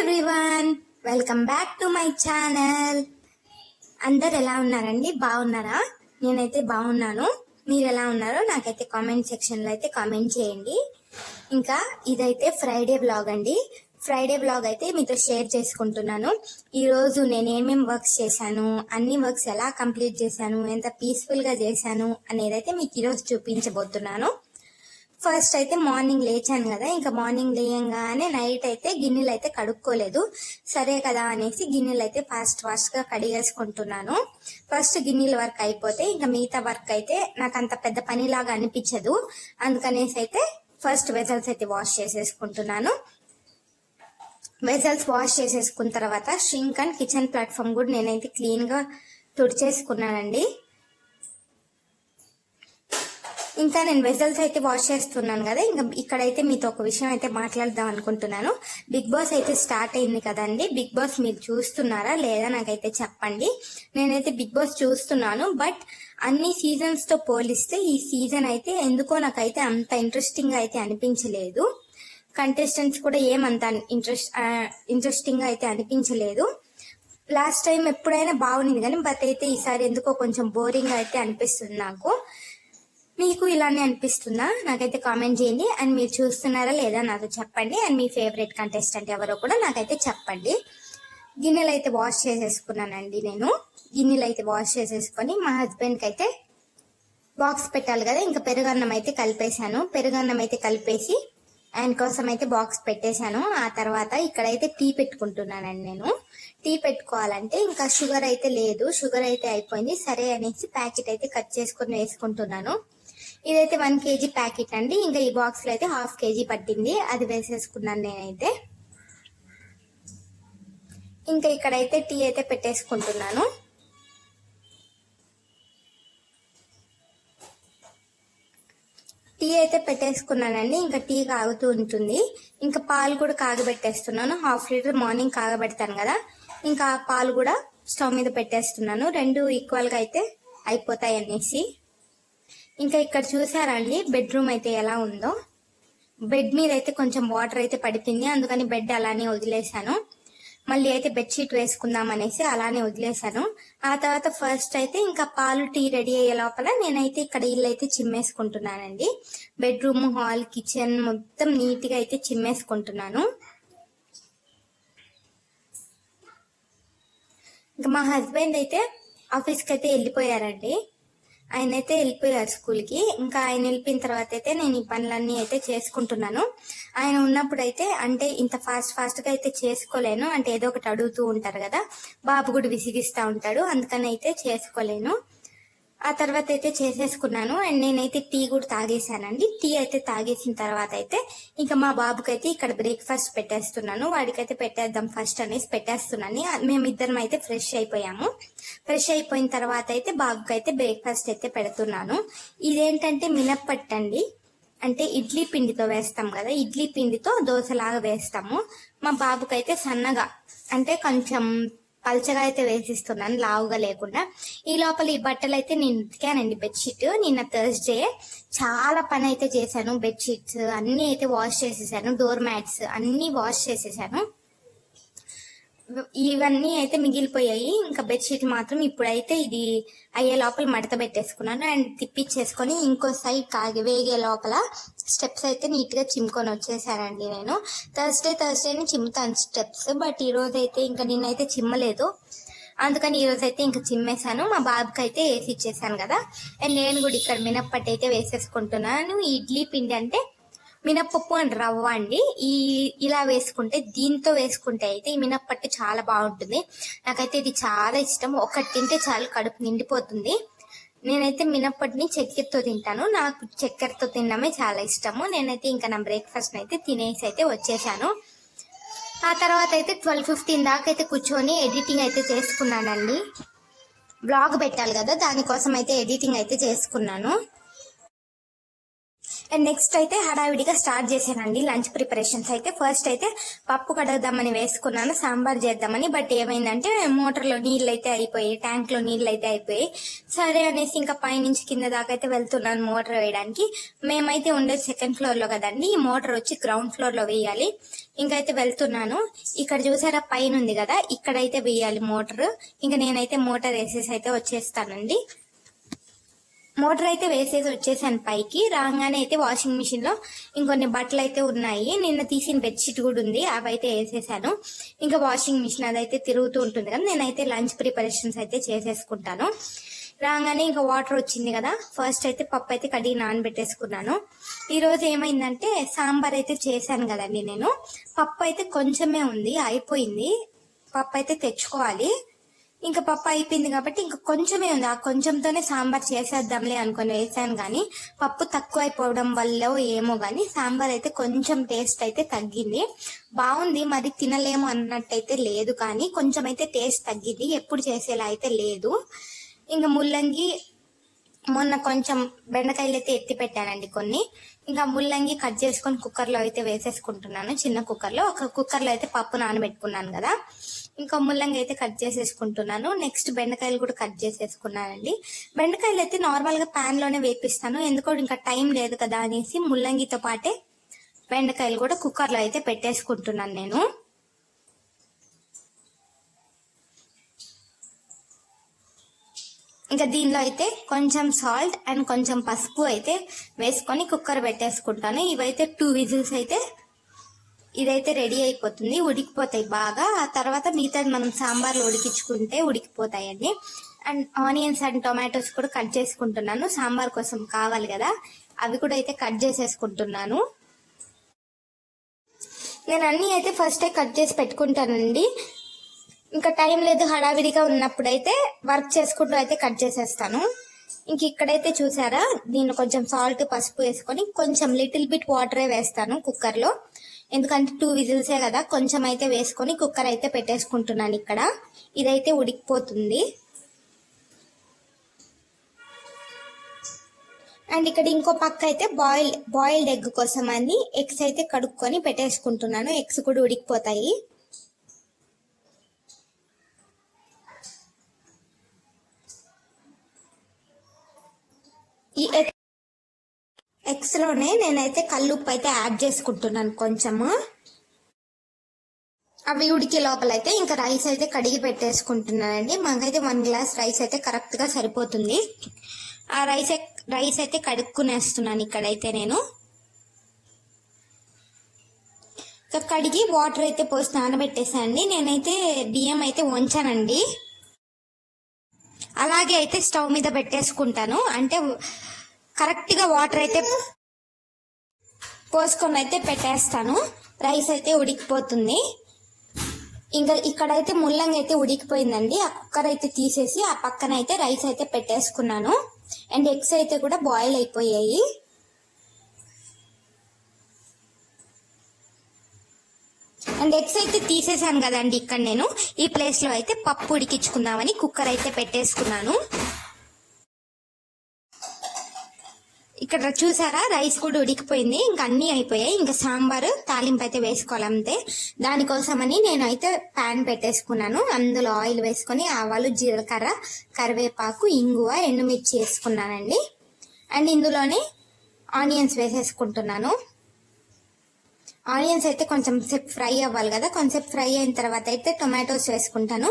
Everyone, welcome back to my channel. అందరు ఎలా ఉన్నారండి? బాగున్నారా? నేనైతే బాగున్నాను. మీరు ఎలా ఉన్నారో నాకైతే కామెంట్ సెక్షన్లో అయితే కామెంట్ చేయండి. ఇంకా ఇదైతే ఫ్రైడే బ్లాగ్ అండి. ఫ్రైడే బ్లాగ్ అయితే మీతో షేర్ చేసుకుంటున్నాను. ఈరోజు నేను ఏమేమి వర్క్స్ చేశాను, అన్ని వర్క్స్ ఎలా కంప్లీట్ చేశాను, ఎంత పీస్ఫుల్గా చేశాను అనేది అయితే మీకు ఈరోజు చూపించబోతున్నాను. ఫస్ట్ అయితే మార్నింగ్ లేచాను కదా, ఇంకా మార్నింగ్ లేయంగానే నైట్ అయితే గిన్నెలు అయితే కడుక్కోలేదు. సరే కదా అనేసి గిన్నెలు అయితే ఫాస్ట్ గా కడిగేసుకుంటున్నాను. ఫస్ట్ గిన్నెల వర్క్ అయిపోతే ఇంకా మిగతా వర్క్ అయితే నాకు అంత పెద్ద పనిలాగా అనిపించదు. అందుకనేసి అయితే ఫస్ట్ వెజల్స్ అయితే వాష్ చేసేసుకుంటున్నాను. వెజల్స్ వాష్ చేసేసుకున్న తర్వాత షింక్ అండ్ కిచెన్ ప్లాట్ఫామ్ కూడా నేనైతే క్లీన్ గా తుడిచేసుకున్నానండి. ఇంకా నేను వెజల్స్ అయితే వాష్ చేస్తున్నాను కదా, ఇంకా ఇక్కడైతే మీతో ఒక విషయం అయితే మాట్లాడదాం అనుకుంటున్నాను. బిగ్ బాస్ అయితే స్టార్ట్ అయింది కదండి. బిగ్ బాస్ మీరు చూస్తున్నారా లేదా నాకైతే చెప్పండి. నేనైతే బిగ్ బాస్ చూస్తున్నాను, బట్ అన్ని సీజన్స్ తో పోలిస్తే ఈ సీజన్ అయితే ఎందుకో నాకైతే అంత ఇంట్రెస్టింగ్ గా అయితే అనిపించలేదు. కంటెస్టెంట్స్ కూడా ఏమంత ఇంట్రెస్టింగ్ గా అయితే అనిపించలేదు. లాస్ట్ టైం ఎప్పుడైనా బాగుంది కానీ బట్ అయితే ఈసారి ఎందుకో కొంచెం బోరింగ్ అయితే అనిపిస్తుంది నాకు. మీకు ఇలానే అనిపిస్తుందా? నాకైతే కామెంట్ చేయండి. అండ్ మీరు చూస్తున్నారా లేదా నాతో చెప్పండి. అండ్ మీ ఫేవరెట్ కంటెస్టెంట్ ఎవరో కూడా నాకైతే చెప్పండి. గిన్నెలు అయితే వాష్ చేసేసుకున్నానండి. నేను గిన్నెలు అయితే వాష్ చేసేసుకొని మా హస్బెండ్కి అయితే బాక్స్ పెట్టాలి కదా, ఇంకా పెరుగన్నం అయితే కలిపేశాను. పెరుగన్నం అయితే కలిపేసి ఆయన కోసం అయితే బాక్స్ పెట్టేశాను. ఆ తర్వాత ఇక్కడైతే టీ పెట్టుకుంటున్నానండి. నేను టీ పెట్టుకోవాలంటే ఇంకా షుగర్ అయితే లేదు, షుగర్ అయితే అయిపోయింది. సరే అనేసి ప్యాకెట్ అయితే కట్ చేసుకుని వేసుకుంటున్నాను. ఇదైతే 1 kg ప్యాకెట్ అండి. ఇంకా ఈ బాక్స్ లో అయితే 1/2 kg పట్టింది, అది వేసేసుకున్నాను నేనైతే. ఇంకా ఇక్కడైతే టీ అయితే పెట్టేసుకుంటున్నాను. టీ అయితే పెట్టేసుకున్నానండి. ఇంకా టీ కాగుతూ ఉంటుంది. ఇంకా పాలు కూడా కాగబెట్టేస్తున్నాను. 1/2 లీటర్ మార్నింగ్ కాగబెడతాను కదా, ఇంకా పాలు కూడా స్టవ్ మీద పెట్టేస్తున్నాను. 2 ఈక్వల్ గా అయితే అయిపోతాయి అనేసి. ఇంకా ఇక్కడ చూసారా అండి బెడ్రూమ్ అయితే ఎలా ఉందో. బెడ్ మీద అయితే కొంచెం వాటర్ అయితే పడిపోయింది, అందుకని బెడ్ అలానే వదిలేశాను. మళ్ళీ అయితే బెడ్షీట్ వేసుకుందాం అనేసి అలానే వదిలేశాను. ఆ తర్వాత ఫస్ట్ అయితే ఇంకా పాలు టీ రెడీ అయ్యే లోపల నేనైతే ఇక్కడ ఇల్లు అయితే చిమ్మేసుకుంటున్నానండి. బెడ్రూమ్, హాల్, కిచెన్ మొత్తం నీట్ గా అయితే చిమ్మేసుకుంటున్నాను. ఇంకా మా హస్బెండ్ అయితే ఆఫీస్కి అయితే వెళ్ళిపోయారండి. ఆయన అయితే వెళ్ళిపోయారు స్కూల్కి. ఇంకా ఆయన వెళ్ళిపోయిన తర్వాత అయితే నేను ఈ పనులన్నీ అయితే చేసుకుంటున్నాను. ఆయన ఉన్నప్పుడు అయితే అంటే ఇంత ఫాస్ట్ గా అయితే చేసుకోలేను. అంటే ఏదో ఒకటి అడుగుతూ ఉంటారు కదా, బాబు కూడా విసిగిస్తూ ఉంటాడు, అందుకని అయితే చేసుకోలేను. ఆ తర్వాత అయితే చేసేసుకున్నాను. అండ్ నేనైతే టీ కూడా తాగేసానండి. టీ అయితే తాగేసిన తర్వాత అయితే ఇంకా మా బాబుకి అయితే ఇక్కడ బ్రేక్ఫాస్ట్ పెట్టేస్తున్నాను. వాడికైతే పెట్టేద్దాం ఫస్ట్ అనేసి పెట్టేస్తున్నాను. మేమిద్దరం అయితే ఫ్రెష్ అయిపోయాము. ఫ్రెష్ అయిపోయిన తర్వాత అయితే బాబుకి అయితే బ్రేక్ఫాస్ట్ అయితే పెడుతున్నాను. ఇదేంటంటే మినప్పట్టు అండి, అంటే ఇడ్లీ పిండితో వేస్తాం కదా, ఇడ్లీ పిండితో దోశలాగా వేస్తాము. మా బాబుకి అయితే సన్నగా అంటే కొంచెం పల్చగా అయితే వేసిస్తున్నాను, లావుగా లేకుండా. ఈ లోపల ఈ బట్టలు అయితే నేను ఉతికానండి. బెడ్షీట్ నిన్న థర్స్డే చాలా పని అయితే చేశాను. బెడ్షీట్స్ అన్ని అయితే వాష్ చేసేసాను, డోర్ మ్యాట్స్ అన్ని వాష్ చేసేసాను. ఇవన్నీ అయితే మిగిలిపోయాయి. ఇంకా బెడ్షీట్ మాత్రం ఇప్పుడైతే ఇది అయ్యే లోపల మడత పెట్టేసుకున్నాను. అండ్ తిప్పించేసుకొని ఇంకో సైడ్ వేగే లోపల స్టెప్స్ అయితే నీట్ గా చిమ్ముకొని వచ్చేసానండి. నేను థర్స్డేని చిమ్ముతాను స్టెప్స్, బట్ ఈ రోజు అయితే ఇంకా నేనైతే చిమ్మలేదు, అందుకని ఈ రోజు అయితే ఇంకా చిమ్మేశాను. మా బాబుకి అయితే వేసి ఇచ్చేసాను కదా. అండ్ నేను కూడా ఇక్కడ మినప్పట్టు అయితే వేసేసుకుంటున్నాను. ఇడ్లీ పిండి అంటే మినప్పప్పు అండ్ రవ్వ అండి. ఇలా వేసుకుంటే, దీంతో వేసుకుంటే అయితే ఈ మినప్పట్టు చాలా బాగుంటుంది. నాకైతే ఇది చాలా ఇష్టం. ఒకటి తింటే చాలు, కడుపు నిండిపోతుంది. నేనైతే మినప్పటిని చక్కెరతో తింటాను. నాకు చక్కెరతో తినడమే చాలా ఇష్టము. నేనైతే ఇంకా నా బ్రేక్ఫాస్ట్ అయితే తినేసి అయితే వచ్చేసాను. ఆ తర్వాత అయితే 12:15 దాకా అయితే కూర్చొని ఎడిటింగ్ అయితే చేసుకున్నానండి. బ్లాగ్ పెట్టాలి కదా, దానికోసం అయితే ఎడిటింగ్ అయితే చేసుకున్నాను. అండ్ నెక్స్ట్ అయితే హడావిడిగా స్టార్ట్ చేశానండి లంచ్ ప్రిపరేషన్స్ అయితే. ఫస్ట్ అయితే పప్పు కడగదామని వేసుకున్నాను, సాంబార్ చేద్దామని. బట్ ఏమైందంటే మోటార్లో నీళ్ళు అయితే అయిపోయాయి, ట్యాంక్ లో నీళ్ళు అయితే అయిపోయాయి. సరే అనేసి ఇంకా పైనుంచి కింద దాకా అయితే వెళ్తున్నాను మోటార్ వేయడానికి. మేమైతే ఉండేది 2nd ఫ్లోర్ లో కదండి, ఈ మోటార్ వచ్చి గ్రౌండ్ ఫ్లోర్ లో వేయాలి. ఇంకైతే వెళ్తున్నాను. ఇక్కడ చూసారా పైన ఉంది కదా, ఇక్కడైతే వేయాలి మోటార్. ఇంకా నేనైతే మోటార్ వేసేసి అయితే వచ్చేస్తానండి. మోటార్ అయితే వేసేసి వచ్చేసాను పైకి. రాగానే అయితే వాషింగ్ మిషన్ లో ఇంకొన్ని బట్టలు అయితే ఉన్నాయి, నిన్న తీసిన బెడ్షీట్ కూడా ఉంది, అవి అయితే వేసేసాను. ఇంకా వాషింగ్ మిషన్ అదైతే తిరుగుతూ ఉంటుంది కదా, నేనైతే లంచ్ ప్రిపరేషన్స్ అయితే చేసేసుకుంటాను. రాగానే ఇంకా వాటర్ వచ్చింది కదా, ఫస్ట్ అయితే పప్పు అయితే కడిగి నానబెట్టేసుకున్నాను. ఈ రోజు ఏమైందంటే సాంబార్ అయితే చేశాను కదండి నేను, పప్పు అయితే కొంచెమే ఉంది, అయిపోయింది. పప్పు అయితే తెచ్చుకోవాలి. ఇంకా పప్పు అయిపోయింది కాబట్టి ఇంకా కొంచెమే ఉంది, ఆ కొంచెంతోనే సాంబార్ చేసేద్దాంలే అనుకుని వేసాను. కానీ పప్పు తక్కువ అయిపోవడం వల్ల ఏమో కానీ సాంబార్ అయితే కొంచెం టేస్ట్ అయితే తగ్గింది. బాగుంది, మరి తినలేము అన్నట్టయితే లేదు, కానీ కొంచెం అయితే టేస్ట్ తగ్గింది, ఎప్పుడు చేసేలా అయితే లేదు. ఇంకా ముల్లంగి మొన్న కొంచెం బెండకాయలు అయితే ఎత్తి పెట్టానండి కొన్ని. ఇంకా ముల్లంగి కట్ చేసుకొని కుక్కర్లో అయితే వేసేసుకుంటున్నాను. చిన్న కుక్కర్లో, ఒక కుక్కర్లో అయితే పప్పు నానబెట్టుకున్నాను కదా, ఇంకా ముల్లంగి అయితే కట్ చేసేసుకుంటున్నాను. నెక్స్ట్ బెండకాయలు కూడా కట్ చేసేసుకున్నానండి. బెండకాయలు అయితే నార్మల్ గా ప్యాన్ లోనే వేపిస్తాను, ఎందుకంటే ఇంకా టైం లేదు కదా అనేసి ముల్లంగితో పాటే బెండకాయలు కూడా కుక్కర్లో అయితే పెట్టేసుకుంటున్నాను నేను. ఇంకా దీనిలో అయితే కొంచెం సాల్ట్ అండ్ కొంచెం పసుపు అయితే వేసుకొని కుక్కర్ పెట్టేసుకుంటాను. ఇవైతే 2 విజిల్స్ అయితే ఇదైతే రెడీ అయిపోతుంది, ఉడికిపోతాయి బాగా. ఆ తర్వాత మిగతాది మనం సాంబార్లో ఉడికించుకుంటే ఉడికిపోతాయండి. అండ్ ఆనియన్స్ అండ్ టొమాటోస్ కూడా కట్ చేసుకుంటున్నాను, సాంబార్ కోసం కావాలి కదా, అవి కూడా అయితే కట్ చేసేసుకుంటున్నాను. నేను అన్ని అయితే ఫస్టే కట్ చేసి పెట్టుకుంటానండి. ఇంకా టైం లేదు హడావిడిగా ఉన్నప్పుడు అయితే వర్క్ చేసుకుంటూ అయితే కట్ చేసేస్తాను. ఇంక ఇక్కడైతే చూసారా, దీనిలో కొంచెం సాల్ట్ పసుపు వేసుకొని కొంచెం లిటిల్ బిట్ వాటరే వేస్తాను కుక్కర్లో, ఎందుకంటే 2 విజిల్సే కదా, కొంచెం అయితే వేసుకొని కుక్కర్ అయితే పెట్టేసుకుంటున్నాను. ఇక్కడ ఇదైతే ఉడికిపోతుంది. అండ్ ఇక్కడ ఇంకో పక్క అయితే బాయిల్డ్ ఎగ్ కోసం అని ఎగ్స్ అయితే కడుక్కొని పెట్టేసుకుంటున్నాను, ఎగ్స్ కూడా ఉడికిపోతాయి. ఈ ఎగ్స్ లోనే నేనైతే కల్లుప్పు అయితే యాడ్ చేసుకుంటున్నాను కొంచెము. అవి ఉడికే లోపలైతే ఇంకా రైస్ అయితే కడిగి పెట్టేసుకుంటున్నానండి. మాకైతే 1 గ్లాస్ రైస్ అయితే కరెక్ట్ గా సరిపోతుంది. ఆ రైస్ అయితే కడుక్కునేస్తున్నాను ఇక్కడైతే నేను. కడిగి వాటర్ అయితే పోసి నానబెట్టేసానండి. నేనైతే బియ్యం అయితే వంచానండి, అలాగే అయితే స్టవ్ మీద పెట్టేసుకుంటాను. అంటే కరెక్ట్ గా వాటర్ అయితే పోసుకొని అయితే పెట్టేస్తాను, రైస్ అయితే ఉడికిపోతుంది. ఇంకా ఇక్కడైతే ముల్లంగి అయితే ఉడికిపోయిందండి. ఆ కుక్కర్ అయితే తీసేసి ఆ పక్కన అయితే రైస్ అయితే పెట్టేసుకున్నాను. అండ్ ఎగ్స్ అయితే కూడా బాయిల్ అయిపోయాయి. అండ్ ఎగ్స్ అయితే తీసేసాను కదండి. ఇక్కడ నేను ఈ ప్లేస్ లో అయితే పప్పు ఉడికించుకుందామని కుక్కర్ అయితే పెట్టేసుకున్నాను. ఇక్కడ చూసారా, రైస్ కూడా ఉడికిపోయింది, ఇంకా అన్ని అయిపోయాయి. ఇంకా సాంబారు తాలింపు అయితే వేసుకోవాలంతే. దానికోసమని నేనైతే ప్యాన్ పెట్టేసుకున్నాను, అందులో ఆయిల్ వేసుకొని ఆవాలు జీలకర్ర కరివేపాకు ఇంగువ ఎండుమిర్చి వేసుకున్నానండి. అండ్ ఇందులోనే ఆనియన్స్ వేసేసుకుంటున్నాను. ఆనియన్స్ అయితే కొంచెం సేపు ఫ్రై అవ్వాలి కదా, కొంచెం ఫ్రై అయిన తర్వాత అయితే టొమాటోస్ వేసుకుంటాను.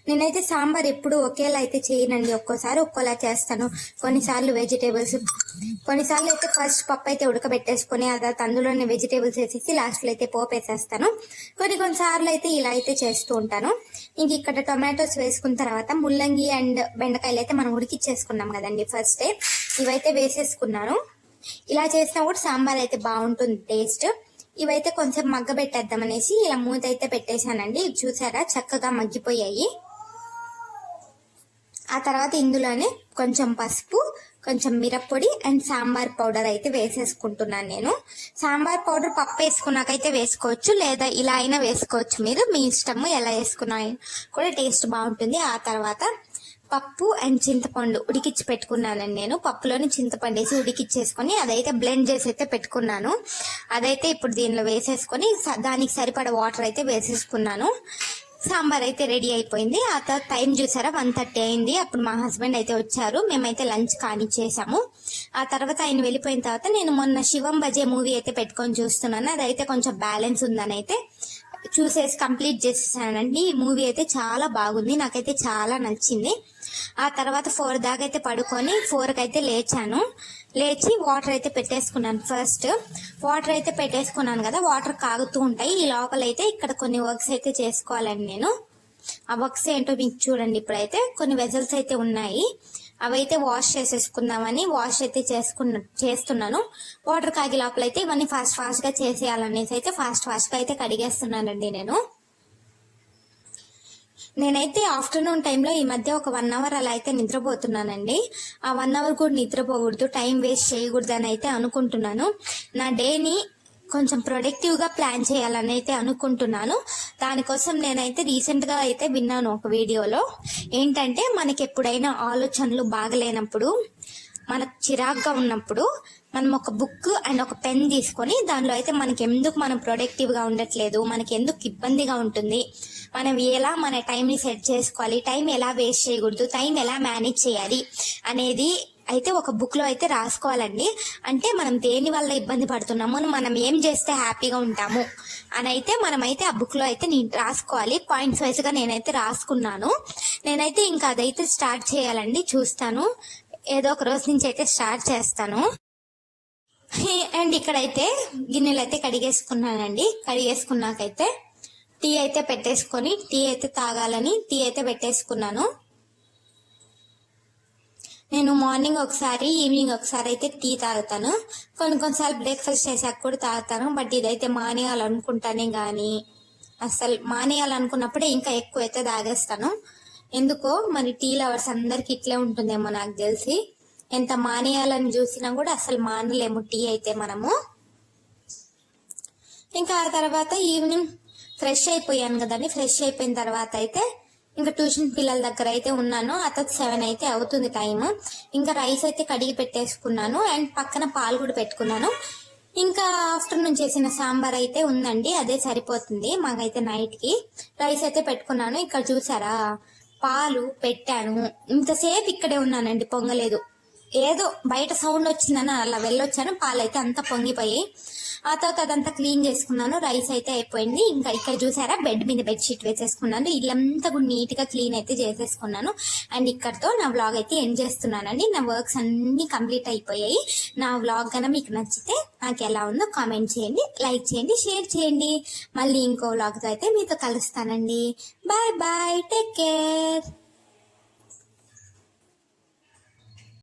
నేనైతే సాంబార్ ఎప్పుడు ఒకేలా అయితే చేయనండి, ఒక్కోసారి ఒక్కోలా చేస్తాను. కొన్నిసార్లు వెజిటేబుల్స్, కొన్నిసార్లు అయితే ఫస్ట్ పప్పు అయితే ఉడకబెట్టేసుకొని ఆ తర్వాత అందులోనే వెజిటేబుల్స్ వేసేసి లాస్ట్లో అయితే పోపు వేసేస్తాను. కొన్నిసార్లు అయితే ఇలా అయితే చేస్తూ ఉంటాను. ఇంక ఇక్కడ టొమాటోస్ వేసుకున్న తర్వాత ముల్లంగి అండ్ బెండకాయలు అయితే మనం ఉడికిచ్చేసుకున్నాం కదండి ఫస్టే, ఇవైతే వేసేసుకున్నాను. ఇలా చేసినా కూడా సాంబార్ అయితే బాగుంటుంది టేస్ట్. ఇవైతే కొంచెం మగ్గబెట్టేద్దాం అనేసి ఇలా మూత అయితే పెట్టేశానండి. చూసారా, చక్కగా మగ్గిపోయాయి. ఆ తర్వాత ఇందులోనే కొంచెం పసుపు, కొంచెం మిరప్పొడి అండ్ సాంబార్ పౌడర్ అయితే వేసేసుకుంటున్నాను నేను. సాంబార్ పౌడర్ పప్పు వేసుకున్నాకైతే వేసుకోవచ్చు, లేదా ఇలా అయినా వేసుకోవచ్చు, మీరు మీ ఇష్టము, ఎలా వేసుకున్నా కూడా టేస్ట్ బాగుంటుంది. ఆ తర్వాత పప్పు అండ్ చింతపండు ఉడికిచ్చి పెట్టుకున్నానండి నేను. పప్పులోని చింతపండు వేసి ఉడికిచ్చేసుకొని అదైతే బ్లెండ్ చేసి అయితే పెట్టుకున్నాను. అదైతే ఇప్పుడు దీనిలో వేసేసుకొని దానికి సరిపడ వాటర్ అయితే వేసేసుకున్నాను. సాంబార్ అయితే రెడీ అయిపోయింది. ఆ తర్వాత టైం చూసారా 1:30 అయింది. అప్పుడు మా హస్బెండ్ అయితే వచ్చారు. మేమైతే లంచ్ కానిచ్చేసాము. ఆ తర్వాత ఆయన వెళ్ళిపోయిన తర్వాత నేను మొన్న శివం బజే మూవీ అయితే పెట్టుకొని చూస్తున్నాను. అదైతే కొంచెం బ్యాలెన్స్ ఉందని అయితే చూసేసి కంప్లీట్ చేసేసానండి. ఈ మూవీ అయితే చాలా బాగుంది, నాకైతే చాలా నచ్చింది. ఆ తర్వాత 4 దాకా అయితే పడుకొని 4కి అయితే లేచి వాటర్ అయితే పెట్టేసుకున్నాను. ఫస్ట్ వాటర్ అయితే పెట్టేసుకున్నాను కదా, వాటర్ కాగుతూ ఉంటాయి. ఈ లోపల అయితే ఇక్కడ కొన్ని వర్క్స్ అయితే చేసుకోవాలండి నేను. ఆ వర్క్స్ ఏంటో మీకు చూడండి. ఇప్పుడైతే కొన్ని వెజల్స్ అయితే ఉన్నాయి, అవైతే వాష్ చేసేసుకుందామని వాష్ అయితే చేస్తున్నాను. వాటర్ కాగి లోపల అయితే ఇవన్నీ ఫాస్ట్ గా చేసేయాలనేసి అయితే ఫాస్ట్ గా అయితే కడిగేస్తున్నానండి నేనైతే ఆఫ్టర్నూన్ టైంలో ఈ మధ్య ఒక 1 అవర్ అలా అయితే నిద్రపోతున్నానండి. ఆ 1 అవర్ కూడా నిద్రపోకూడదు, టైం వేస్ట్ చేయకూడదు అని అయితే అనుకుంటున్నాను. నా డేని కొంచెం ప్రొడక్టివ్ గా ప్లాన్ చేయాలని అయితే అనుకుంటున్నాను. దానికోసం నేనైతే రీసెంట్ గా అయితే విన్నాను ఒక వీడియోలో. ఏంటంటే మనకి ఎప్పుడైనా ఆలోచనలు బాగలేనప్పుడు, మనకు చిరాగ్గా ఉన్నప్పుడు మనం ఒక బుక్ అండ్ ఒక పెన్ తీసుకొని దానిలో అయితే మనకి ఎందుకు మనం ప్రొడక్టివ్ గా ఉండట్లేదు, మనకి ఎందుకు ఇబ్బందిగా ఉంటుంది, మనం ఎలా మన టైంని సెట్ చేసుకోవాలి, టైం ఎలా వేస్ట్ చేయకూడదు, టైం ఎలా మేనేజ్ చేయాలి అనేది అయితే ఒక బుక్ లో అయితే రాసుకోవాలండి. అంటే మనం దేని వల్ల ఇబ్బంది పడుతున్నాము, మనం ఏం చేస్తే హ్యాపీగా ఉంటాము అని అయితే మనమైతే ఆ బుక్ లో అయితే నేను రాసుకోవాలి. పాయింట్స్ వైజ్ గా నేనైతే రాసుకున్నాను. నేనైతే ఇంకా అదైతే స్టార్ట్ చేయాలండి. చూస్తాను, ఏదో ఒక రోజు నుంచి అయితే స్టార్ట్ చేస్తాను. అండ్ ఇక్కడైతే గిన్నెలు అయితే కడిగేసుకున్నానండి. కడిగేసుకున్నాకైతే టీ అయితే పెట్టేసుకొని టీ అయితే తాగాలని టీ అయితే పెట్టేసుకున్నాను. నేను మార్నింగ్ ఒకసారి ఈవినింగ్ ఒకసారి అయితే టీ తాగుతాను. కొన్నిసార్లు బ్రేక్ఫాస్ట్ చేసాక కూడా తాగుతాను. బట్ ఇదైతే మానేయాలనుకుంటానే గానీ అసలు మానేయాలనుకున్నప్పుడే ఇంకా ఎక్కువ అయితే తాగేస్తాను. ఎందుకో మరి టీ లవర్స్ అందరికి ఇట్లే ఉంటుందేమో నాకు తెలిసి. ఎంత మానేయాలని చూసినా కూడా అసలు మానలేము టీ అయితే మనము. ఇంకా ఆ తర్వాత ఈవినింగ్ ఫ్రెష్ అయిపోయాను కదండి. ఫ్రెష్ అయిపోయిన తర్వాత అయితే ఇంకా ట్యూషన్ పిల్లల దగ్గర అయితే ఉన్నాను. అతను 7 అయితే అవుతుంది టైం. ఇంకా రైస్ అయితే కడిగి పెట్టేసుకున్నాను అండ్ పక్కన పాలు కూడా పెట్టుకున్నాను. ఇంకా ఆఫ్టర్నూన్ చేసిన సాంబార్ అయితే ఉందండి, అదే సరిపోతుంది మాకైతే నైట్ కి. రైస్ అయితే పెట్టుకున్నాను. ఇక్కడ చూసారా పాలు పెట్టాను, ఇంతసేపు ఇక్కడే ఉన్నానండి, పొంగలేదు. ఏదో బయట సౌండ్ వచ్చిందని అలా వెళ్ళొచ్చాను, పాలైతే అంతా పొంగిపోయి. ఆ తర్వాత అదంతా క్లీన్ చేసుకున్నాను. రైస్ అయితే అయిపోయింది. ఇంకా ఇక్కడ చూసారా బెడ్ మీద బెడ్షీట్ వేసేసుకున్నాను. ఇల్లంతా కూడా నీట్ గా క్లీన్ అయితే చేసేసుకున్నాను. అండ్ ఇక్కడతో నా వ్లాగ్ అయితే ఎండ్ చేస్తున్నానండి. నా వర్క్స్ అన్ని కంప్లీట్ అయిపోయాయి. నా వ్లాగ్ కన్నా మీకు నచ్చితే నాకు ఎలా ఉందో కామెంట్ చేయండి, లైక్ చేయండి, షేర్ చేయండి. మళ్ళీ ఇంకో వ్లాగ్ తో అయితే మీతో కలుస్తానండి. Bye bye, take care.